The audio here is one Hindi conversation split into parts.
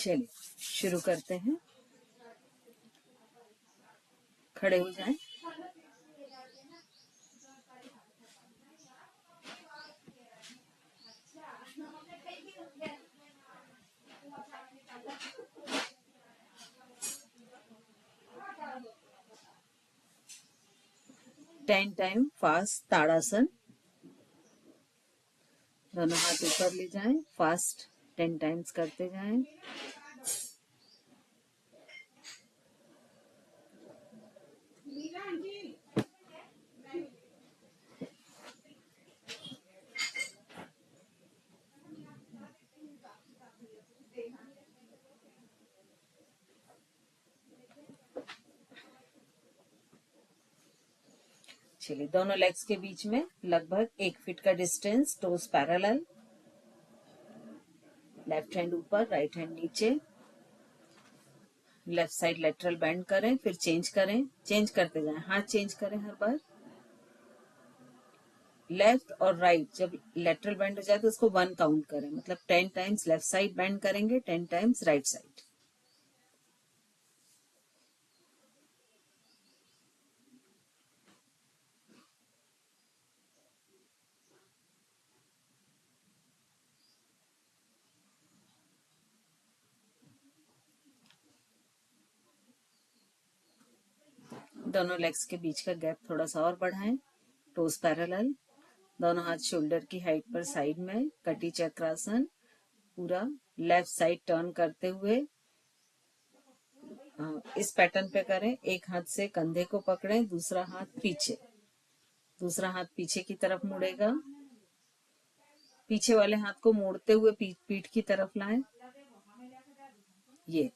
चलिए शुरू करते हैं। खड़े हो जाएं। टेन टाइम फास्ट ताड़ासन। दोनों हाथ ऊपर ले जाएं, फास्ट 10 टाइम्स करते जाएं। चलिए दोनों लेग्स के बीच में लगभग 1 फीट का distance, toes parallel, left hand ऊपर राइट हैंड नीचे। लेफ्ट साइड लेटरल बेंड करें, फिर चेंज करें, चेंज करते जाएं, हाथ चेंज करें हर बार। लेफ्ट और राइट जब लेटरल बेंड हो जाए तो उसको 1 काउंट करें, मतलब 10 टाइम्स लेफ्ट साइड बेंड करेंगे, 10 टाइम्स राइट साइड। दोनों लेग्स के बीच का गैप थोड़ा सा और बढ़ाएं, टोस पैरेलल, दोनों हाथ शोल्डर की हाइट पर साइड में, कटी चक्रासन। पूरा लेफ्ट साइड टर्न करते हुए इस पैटर्न पे करें। एक हाथ से कंधे को पकड़ें, दूसरा हाथ पीछे, दूसरा हाथ पीछे की तरफ मुड़ेगा। पीछे वाले हाथ को मोड़ते हुए पीठ की तरफ लाएं। ये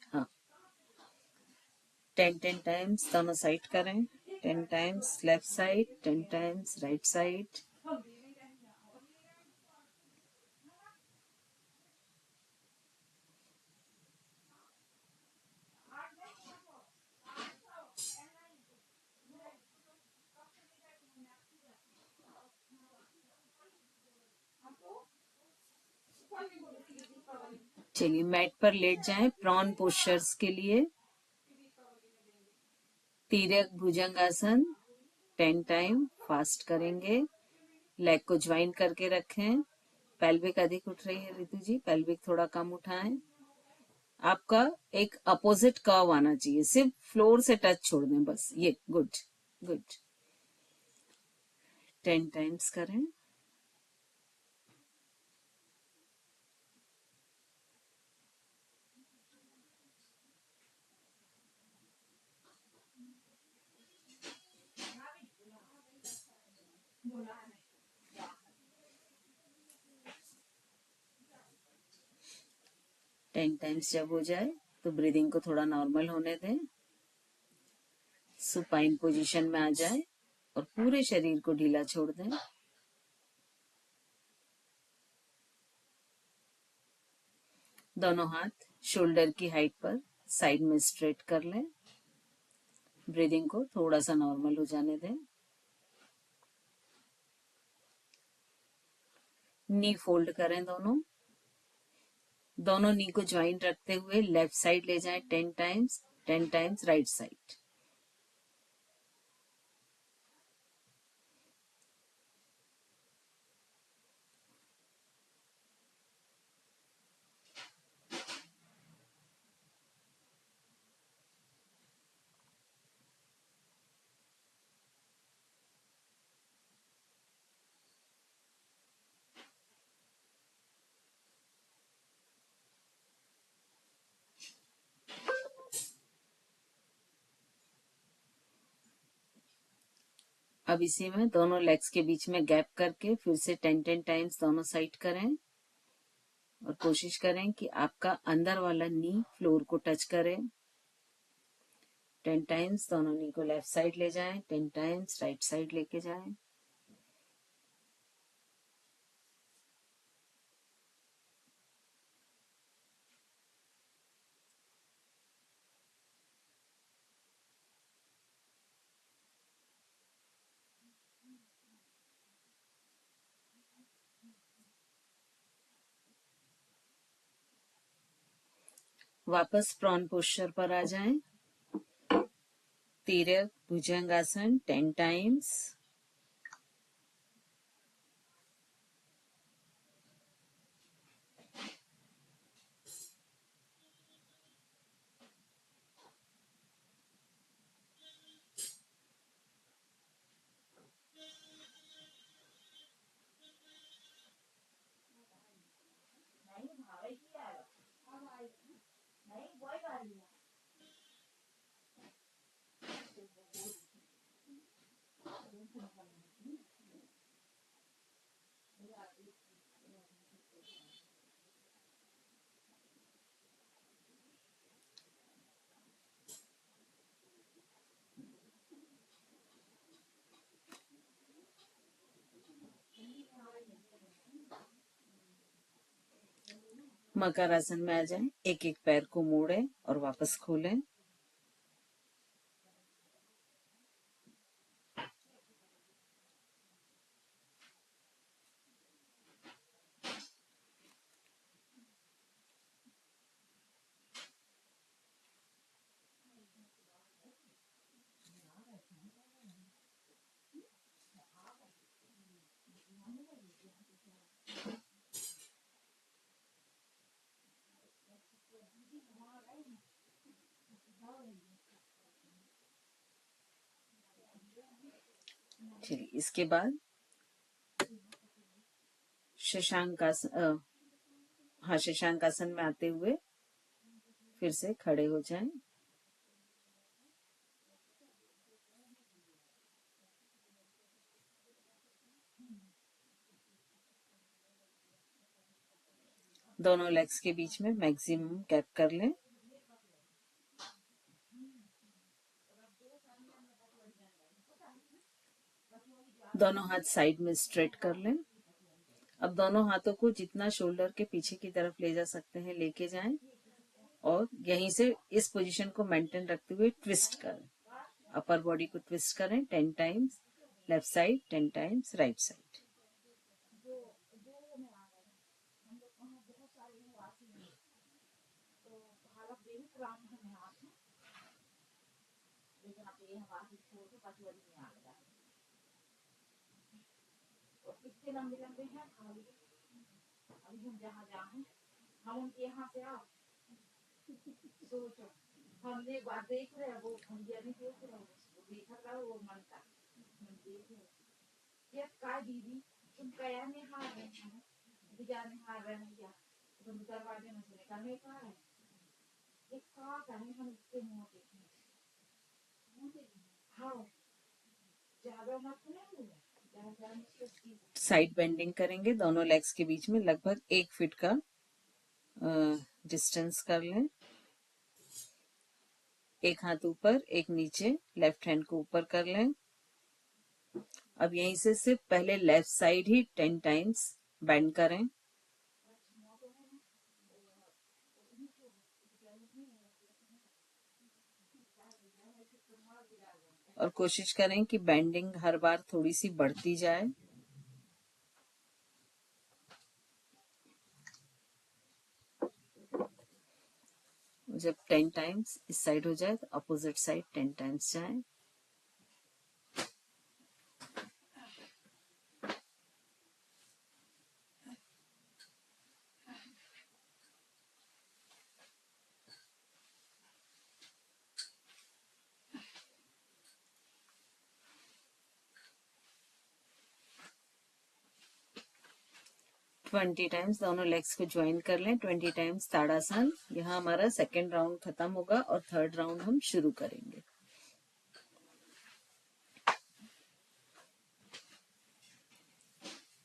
10 टाइम्स दोनों साइड करें। 10 times left side, 10 times right side. चलिए मैट पर लेट जाएं प्रॉन पोस्चर्स के लिए। तिर्यक भुजंगासन 10 टाइम फास्ट करेंगे। लेग को ज्वाइन करके रखें। पेल्विक अधिक उठ रही है रितु जी, पेल्विक थोड़ा कम उठाएं। आपका एक अपोजिट कर्व आना चाहिए, सिर्फ फ्लोर से टच छोड़ दें बस। ये गुड गुड। 10 टाइम्स करें। टेन टाइम्स जब हो जाए तो ब्रीदिंग को थोड़ा नॉर्मल होने दें, सुपाइन पोजीशन में आ जाए और पूरे शरीर को ढीला छोड़ दें। दोनों हाथ शोल्डर की हाइट पर साइड में स्ट्रेट कर लें। ब्रीदिंग को थोड़ा सा नॉर्मल हो जाने दें। नी फोल्ड करें दोनों। दोनों नी को ज्वाइन रखते हुए लेफ्ट साइड ले जाएं 10 टाइम्स, 10 टाइम्स राइट साइड। अब इसी में दोनों लेग्स के बीच में गैप करके फिर से 10 टाइम्स दोनों साइड करें और कोशिश करें कि आपका अंदर वाला नी फ्लोर को टच करे। 10 टाइम्स दोनों नी को लेफ्ट साइड ले जाएं, 10 टाइम्स राइट साइड लेके जाएं। वापस प्रॉन पोस्चर पर आ जाएं। तिर्यक भुजंगासन 10 टाइम्स। मकर आसन में आ जाएं। एक एक पैर को मोड़ें और वापस खोलें। चलिए, इसके बाद शशांक आसन, हाँ, शशांक आसन में आते हुए फिर से खड़े हो जाएं। दोनों लेग्स के बीच में मैक्सिमम गैप कर लें। दोनों हाथ साइड में स्ट्रेट कर लें। अब दोनों हाथों को जितना शोल्डर के पीछे की तरफ ले जा सकते हैं लेके जाएं और यहीं से इस पोजीशन को मेंटेन रखते हुए ट्विस्ट करें। अपर बॉडी को ट्विस्ट करें 10 times, left side 10 times, right side. Side bending करेंगे। दोनों लेग्स के बीच में लगभग 1 फीट का डिस्टेंस कर लें। एक हाथ ऊपर, एक नीचे, लेफ्ट हैंड को ऊपर कर लें। अब यहीं से सिर्फ पहले लेफ्ट साइड ही 10 टाइम्स बेंड करें। और कोशिश करें कि बेंडिंग हर बार थोड़ी सी बढ़ती जाए। जब 10 टाइम्स इस साइड हो जाए तो अपोजिट साइड 10 टाइम्स जाए। ट्वेंटी टाइम्स दोनों लेग्स को ज्वाइन कर लें। 20 टाइम्स ताड़ासन। यहाँ हमारा सेकेंड राउंड खत्म होगा और थर्ड राउंड हम शुरू करेंगे।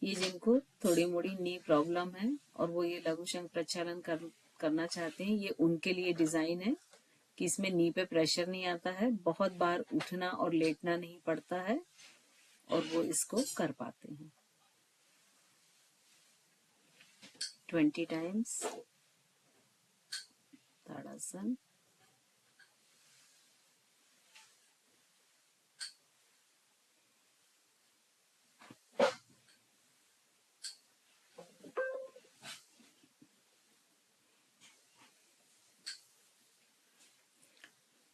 ये जिनको थोड़ी मोड़ी नी प्रॉब्लम है और वो ये लघु शंख प्रक्षालन करना चाहते हैं, ये उनके लिए डिजाइन है कि इसमें नी पे प्रेशर नहीं आता है, बहुत बार उठना और लेटना नहीं पड़ता है और वो इसको कर पाते हैं। 20 टाइम्स ताड़ासन।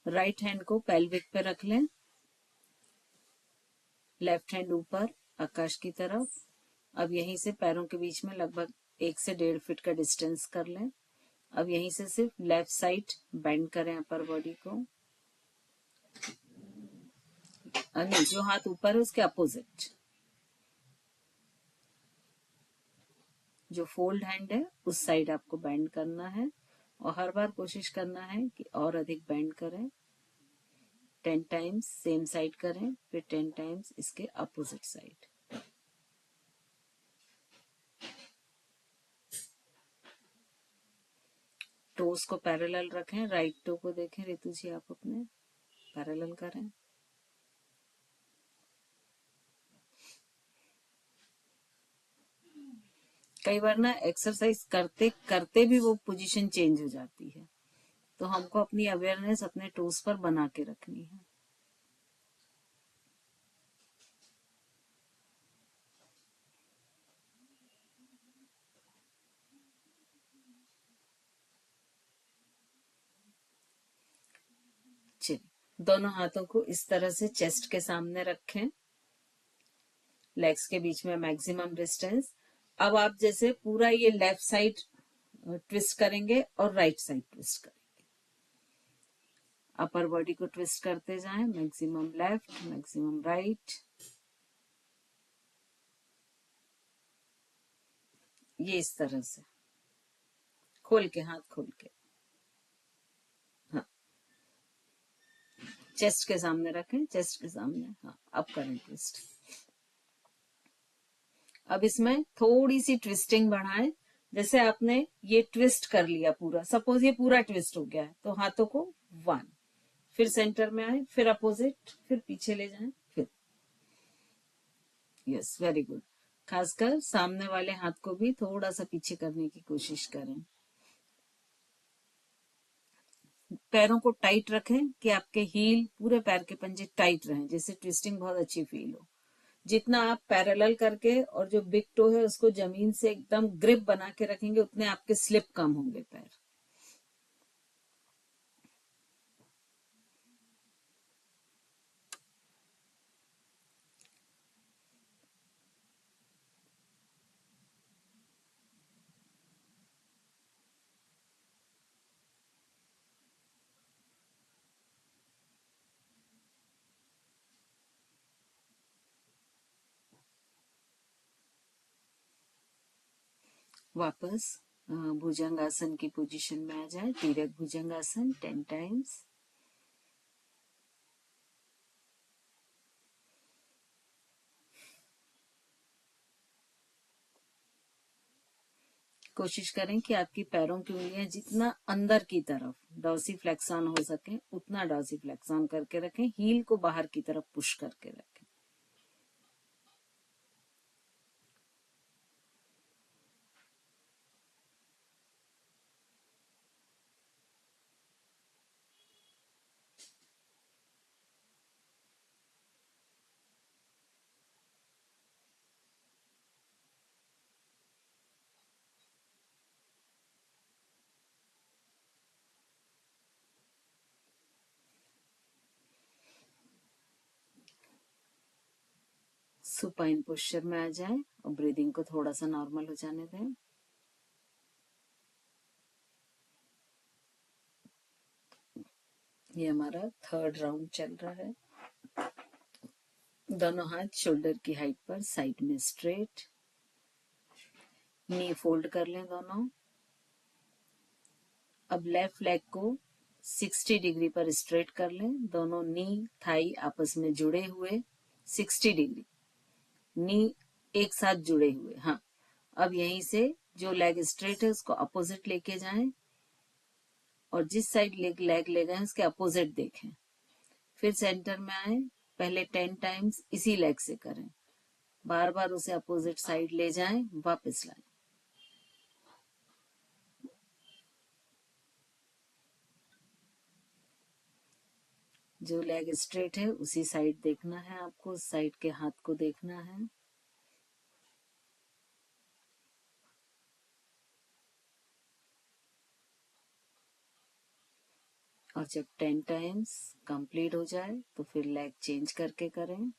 राइट हैंड को पेल्विक पे रख लें, लेफ्ट हैंड ऊपर आकाश की तरफ। अब यहीं से पैरों के बीच में लगभग 1 से 1.5 फीट का डिस्टेंस कर लें। अब यहीं से सिर्फ लेफ्ट साइड बेंड करें अपर बॉडी को, नहीं, जो हाथ ऊपर है उसके अपोजिट। जो फोल्ड हैंड है उस साइड आपको बेंड करना है और हर बार कोशिश करना है कि और अधिक बेंड करें। 10 टाइम्स सेम साइड करें, फिर 10 टाइम्स इसके अपोजिट साइड। टोस को पैरेलल रखें, राइट टो को देखें रितु जी, आप अपने पैरेलल करें। कई बार ना एक्सरसाइज करते करते भी वो पोजीशन चेंज हो जाती है, तो हमको अपनी अवेयरनेस अपने टोस पर बना के रखनी है। चलिए, दोनों हाथों को इस तरह से चेस्ट के सामने रखें, लेग्स के बीच में मैक्सिमम डिस्टेंस। अब आप जैसे पूरा ये लेफ्ट साइड ट्विस्ट करेंगे और राइट साइड ट्विस्ट करेंगे। अपर बॉडी को ट्विस्ट करते जाएं, मैक्सिमम लेफ्ट, मैक्सिमम राइट। ये इस तरह से खोल के, हाथ खोल के, हाँ, चेस्ट के सामने रखें, चेस्ट के सामने, हाँ, अब करें ट्विस्ट। अब इसमें थोड़ी सी ट्विस्टिंग बढ़ाएं। जैसे आपने ये ट्विस्ट कर लिया पूरा, सपोज ये पूरा ट्विस्ट हो गया है, तो हाथों को 1, फिर सेंटर में आए, फिर अपोजिट, फिर पीछे ले जाएं, फिर, यस, वेरी गुड। खासकर सामने वाले हाथ को भी थोड़ा सा पीछे करने की कोशिश करें। पैरों को टाइट रखें कि आपके हील, पूरे पैर के पंजे टाइट रहें, जिससे ट्विस्टिंग बहुत अच्छी फील हो। जितना आप पैरेलल करके और जो बिग टो है उसको जमीन से एकदम ग्रिप बना के रखेंगे, उतने आपके स्लिप कम होंगे पैर। वापस भुजंगासन की पोजीशन में आ जाए, तिरक भुजंगासन 10 टाइम्स। कोशिश करें कि आपकी पैरों की उंगलियां जितना अंदर की तरफ डॉसी फ्लेक्सॉन हो सके उतना डॉसी फ्लेक्सॉन करके रखें, हील को बाहर की तरफ पुश करके रखें। सुपाइन पोस्चर में आ जाए और ब्रीदिंग को थोड़ा सा नॉर्मल हो जाने दें। ये हमारा 3rd राउंड चल रहा है। दोनों हाथ शोल्डर की हाइट पर, साइड में स्ट्रेट, नी फोल्ड कर लें दोनों। अब लेफ्ट लेग को 60 डिग्री पर स्ट्रेट कर लें, दोनों नी थाई आपस में जुड़े हुए, 60 डिग्री, नी एक साथ जुड़े हुए, हाँ। अब यहीं से जो लेग स्ट्रेट है उसको अपोजिट लेके जाएं और जिस साइड लेग ले गए उसके अपोजिट देखें, फिर सेंटर में आए। पहले 10 टाइम्स इसी लेग से करें, बार बार उसे अपोजिट साइड ले जाएं, वापस लाएं। जो लेग स्ट्रेट है उसी साइड देखना है आपको, उस साइड के हाथ को देखना है। और जब 10 टाइम्स कंप्लीट हो जाए तो फिर लेग चेंज करके करें।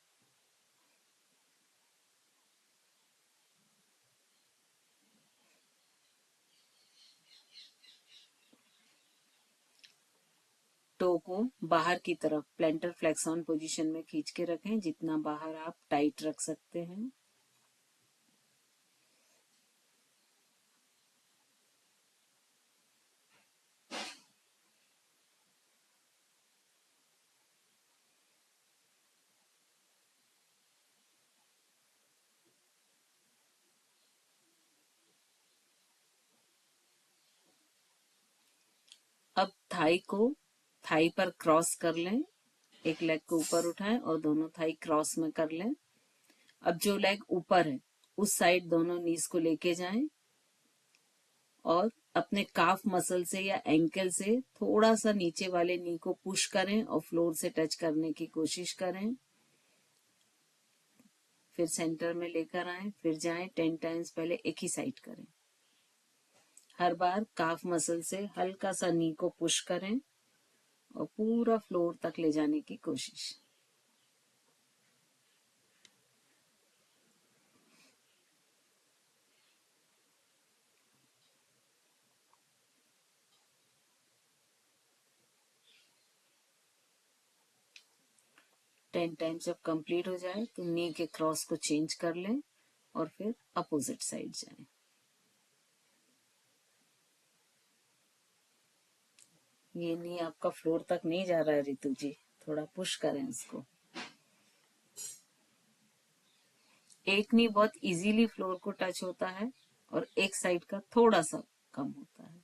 टो को बाहर की तरफ प्लेंटर फ्लेक्स ऑन पोजीशन में खींच के रखें, जितना बाहर आप टाइट रख सकते हैं। अब थाई पर क्रॉस कर लें, एक लेग को ऊपर उठाएं और दोनों थाई क्रॉस में कर लें। अब जो लेग ऊपर है उस साइड दोनों नीज को लेके जाएं और अपने काफ मसल से या एंकल से थोड़ा सा नीचे वाले नी को पुश करें और फ्लोर से टच करने की कोशिश करें। फिर सेंटर में लेकर आए, फिर जाएं 10 टाइम्स, पहले एक ही साइड करें। हर बार काफ मसल से हल्का सा नी को पुश करें और पूरा फ्लोर तक ले जाने की कोशिश। टेन टाइम्स जब कंप्लीट हो जाए तो नी के क्रॉस को चेंज कर लें और फिर अपोजिट साइड जाएं। ये नी आपका फ्लोर तक नहीं जा रहा है रितु जी, थोड़ा पुश करें इसको। एक नी बहुत इजीली फ्लोर को टच होता है और एक साइड का थोड़ा सा कम होता है।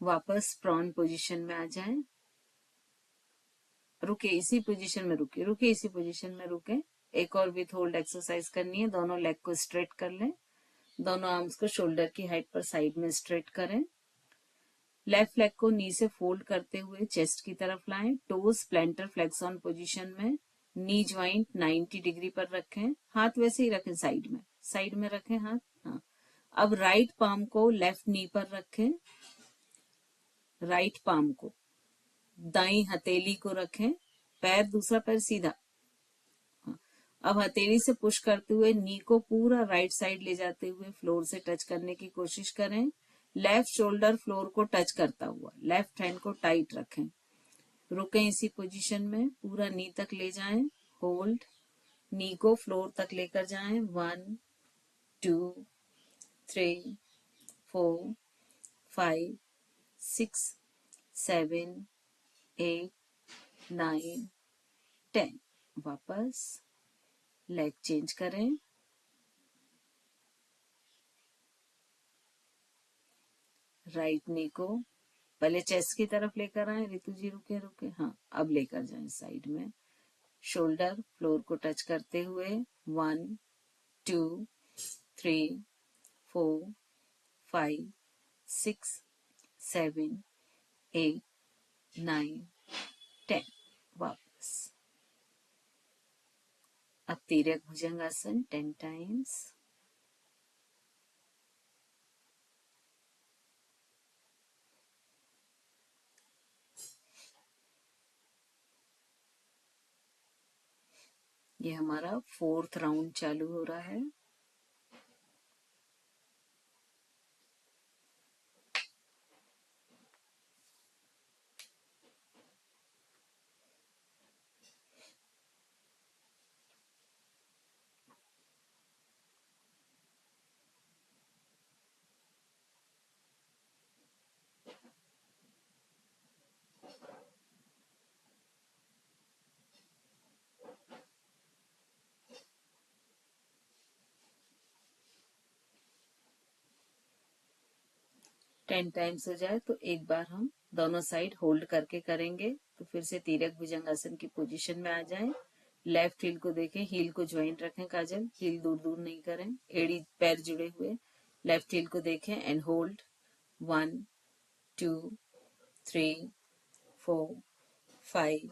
वापस प्रॉन पोजीशन में आ जाएं। रुके इसी पोजीशन में, रुके इसी पोजीशन में रुके। एक और विथ होल्ड एक्सरसाइज करनी है। दोनों लेग को स्ट्रेट कर लें, दोनों आर्म्स को शोल्डर की हाइट पर साइड में स्ट्रेट करें। लेफ्ट लेग को नी से फोल्ड करते हुए चेस्ट की तरफ लाएं। Toes plantar flexion position में, नी ज्वाइंट 90 डिग्री पर रखें। हाथ वैसे ही रखें, साइड में रखें हाथ। हाँ, अब राइट पाम को लेफ्ट नी पर रखें, राइट पाम को दाई हथेली को रखें, दूसरा पैर सीधा। हाँ, अब हथेली से पुश करते हुए नी को पूरा राइट साइड ले जाते हुए फ्लोर से टच करने की कोशिश करें। लेफ्ट शोल्डर फ्लोर को टच करता हुआ, लेफ्ट हैंड को टाइट रखें। रुकें इसी पोजीशन में, पूरा नी तक ले जाएं। होल्ड, नी को फ्लोर तक लेकर जाएं। 1 2 3 4 5 6 7 8 9 10। वापस लेग चेंज करें। राइट नी को पहले चेस्ट की तरफ लेकर आए। रितु जी रुके, हाँ, अब लेकर जाएं साइड में। शोल्डर फ्लोर को टच करते हुए 1 2 3 4 5 6 7 8 9 10। वापस अब तिर्यक भुजंगासन 10 टाइम्स। ये हमारा 4th राउंड चालू हो रहा है। टेन टाइम्स हो जाए तो एक बार हम दोनों साइड होल्ड करके करेंगे। तो फिर से तिर्यक भुजंगासन की पोजीशन में आ जाएं। लेफ्ट हील को देखें, हील को ज्वाइंट रखें काजल, हील दूर दूर नहीं करें, एड़ी पैर जुड़े हुए। लेफ्ट हील को देखें एंड होल्ड 1 2 3 4 5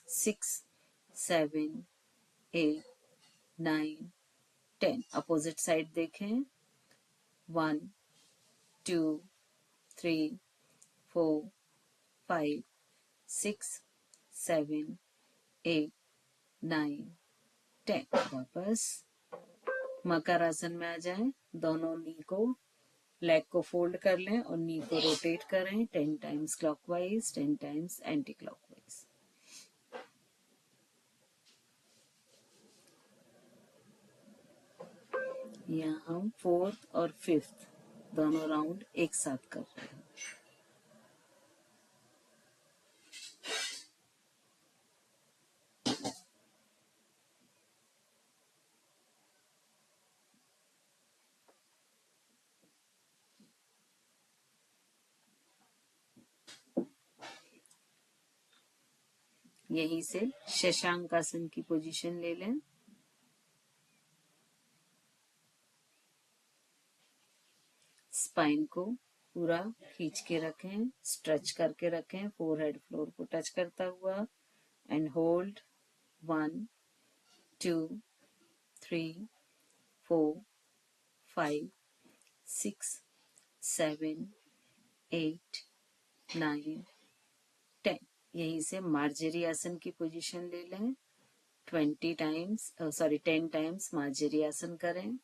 6 7 8 9 10। अपोजिट साइड देखें, 1 2 3 4 5 6 7 8 9 10। वापस मकर आसन में आ जाएं, दोनों नी को, लेग को फोल्ड कर लें और नी को रोटेट करें 10 times clockwise, 10 times anti clockwise. यहाँ हम 4th और 5th दोनों राउंड एक साथ कर रहे हैं। यहीं से शशांक आसन की पोजीशन ले लें। स्पाइन को पूरा खींच के रखें, स्ट्रेच करके रखें, फोरहेड फ्लोर को टच करता हुआ, एंड होल्ड 1 2 3 4 5 6 7 8 9 10। यहीं से मार्जरी आसन की पोजीशन ले लें, 10 टाइम्स मार्जरी आसन करें।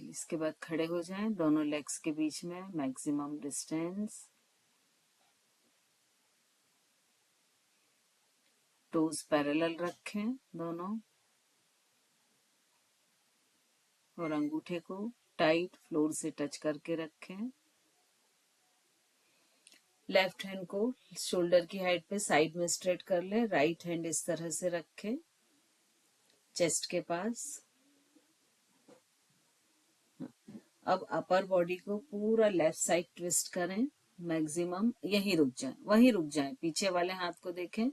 इसके बाद खड़े हो जाएं, दोनों लेग्स के बीच में मैक्सिमम डिस्टेंस, टोज पैरेलल रखें दोनों, और अंगूठे को टाइट फ्लोर से टच करके रखें। लेफ्ट हैंड को शोल्डर की हाइट पे साइड में स्ट्रेट कर लें, राइट हैंड इस तरह से रखें चेस्ट के पास। अब अपर बॉडी को पूरा लेफ्ट साइड ट्विस्ट करें, मैक्सिमम यहीं रुक जाए, वहीं रुक जाए, पीछे वाले हाथ को देखें।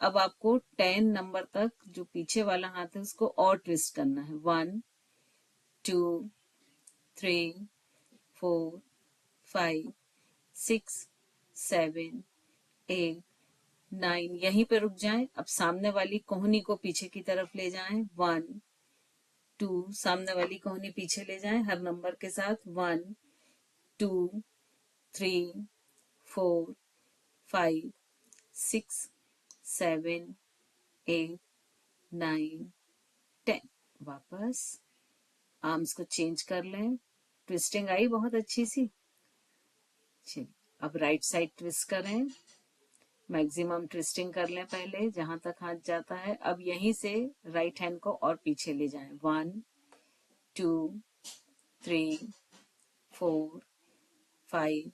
अब आपको 10 नंबर तक जो पीछे वाला हाथ है उसको और ट्विस्ट करना है, 1 2 3 4 5 6 7 8 9। यहीं पे रुक जाएं। अब सामने वाली कोहनी को पीछे की तरफ ले जाएं, 1 2, सामने वाली कोहनी पीछे ले जाएं हर नंबर के साथ, 1 2 3 4 5 6 7 8 9 10। वापस आर्म्स को चेंज कर लें, ट्विस्टिंग आई बहुत अच्छी सी। चलिए अब राइट साइड ट्विस्ट करें, मैक्सिमम ट्विस्टिंग कर लें पहले जहां तक हाथ जाता है। अब यहीं से राइट हैंड को और पीछे ले जाएं, 1 2 3 4 5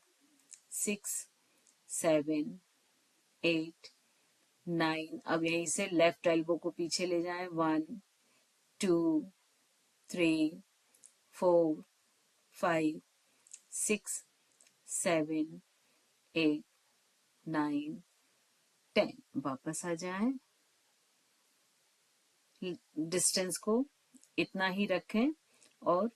6 7 8 9। अब यहीं से लेफ्ट एल्बो को पीछे ले जाएं, 1 2 3 4 5 6 7 8 9 10। वापस आ जाएं, डिस्टेंस को इतना ही रखें और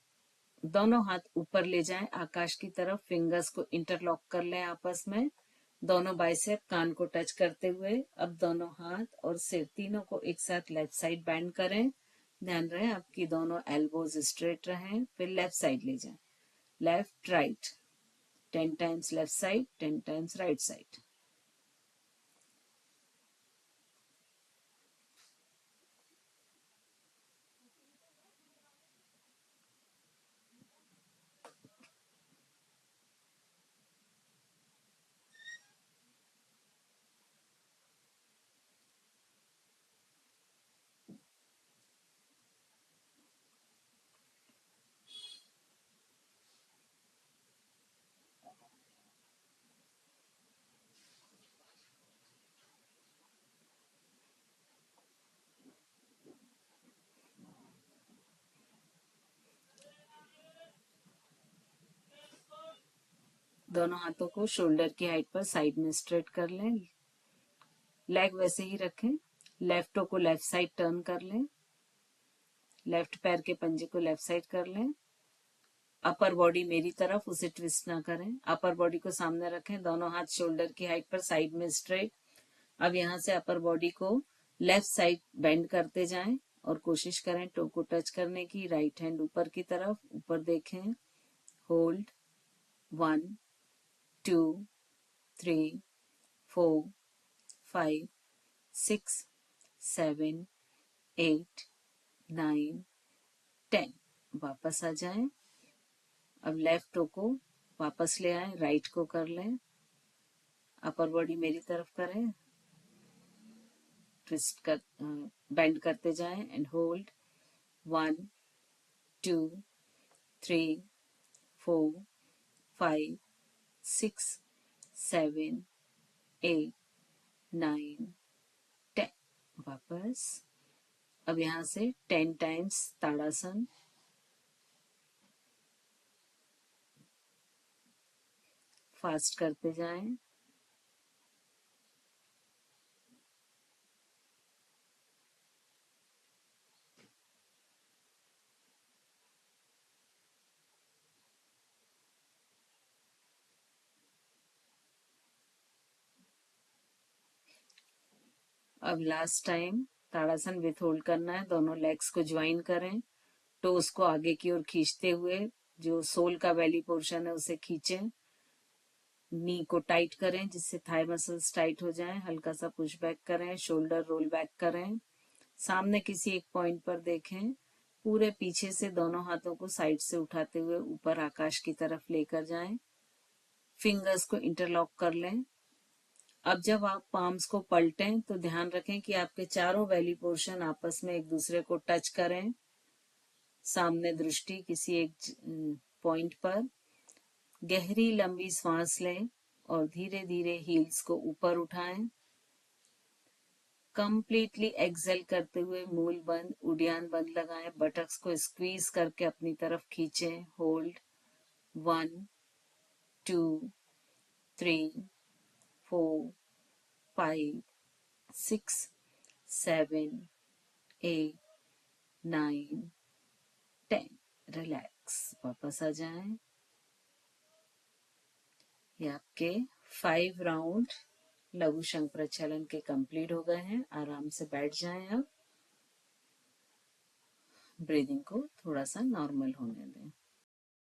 दोनों हाथ ऊपर ले जाएं आकाश की तरफ, फिंगर्स को इंटरलॉक कर लें आपस में, दोनों बाइसेप कान को टच करते हुए। अब दोनों हाथ और सिर तीनों को एक साथ लेफ्ट साइड बैंड करें, ध्यान रहे आपकी दोनों एल्बोज स्ट्रेट रहें। फिर लेफ्ट साइड ले जाएं, left right, 10 times left side, 10 times right side. दोनों हाथों को शोल्डर की हाइट पर साइड में स्ट्रेट कर लें, लेग वैसे ही रखें। लेफ्ट टो को लेफ्ट साइड टर्न कर लें, लेफ्ट पैर के पंजे को लेफ्ट साइड कर लें। अपर बॉडी मेरी तरफ, उसे ट्विस्ट ना करें। अपर बॉडी को सामने रखें, दोनों हाथ शोल्डर की हाइट पर साइड में स्ट्रेट। अब यहाँ से अपर बॉडी को लेफ्ट साइड बेंड करते जाएं और कोशिश करें टो को टच करने की। राइट हैंड ऊपर की तरफ, ऊपर देखें, होल्ड, 1 2 3 4 5 6 7 8 9 10। वापस आ जाएं। अब लेफ्ट टो को वापस ले आए, राइट को कर लें, अपर बॉडी मेरी तरफ करें, ट्विस्ट कर बेंड करते जाएं एंड होल्ड, 1 2 3 4 5 6 7 8 9 10। वापस। अब यहाँ से 10 टाइम्स ताड़ासन, फास्ट करते जाएं। अब last time tadasana with hold करना है। दोनों लेग्स को ज्वाइन करें, टोस को आगे की ओर खींचते हुए जो सोल का बेली पोर्शन है उसे खींचें। नी को टाइट करें जिससे थाई मसल्स टाइट हो जाएं। हल्का सा पुश बैक करें, शोल्डर रोल बैक करें, सामने किसी एक पॉइंट पर देखें। पूरे पीछे से दोनों हाथों को साइड से उठाते हुए ऊपर आकाश की तरफ लेकर जाएं। फिंगर्स को इंटरलॉक कर लें। अब जब आप पाम्स को पलटें तो ध्यान रखें कि आपके चारों वैली पोर्शन आपस में एक दूसरे को टच करें। सामने दृष्टि किसी एक पॉइंट पर। गहरी लंबी सांस लें और धीरे धीरे हील्स को ऊपर उठाएं। कंप्लीटली एक्सेल करते हुए मूल बंद, उडियान बंद लगाएं। बटक्स को स्क्वीज करके अपनी तरफ खींचें। होल्ड, 1 2 3 4 5 6 7 8 9 10। रिलैक्स, वापस आ जाएं। ये आपके 5 राउंड लघु शंख प्रचलन के कंप्लीट हो गए हैं। आराम से बैठ जाएं। अब ब्रीदिंग को थोड़ा सा नॉर्मल होने दें।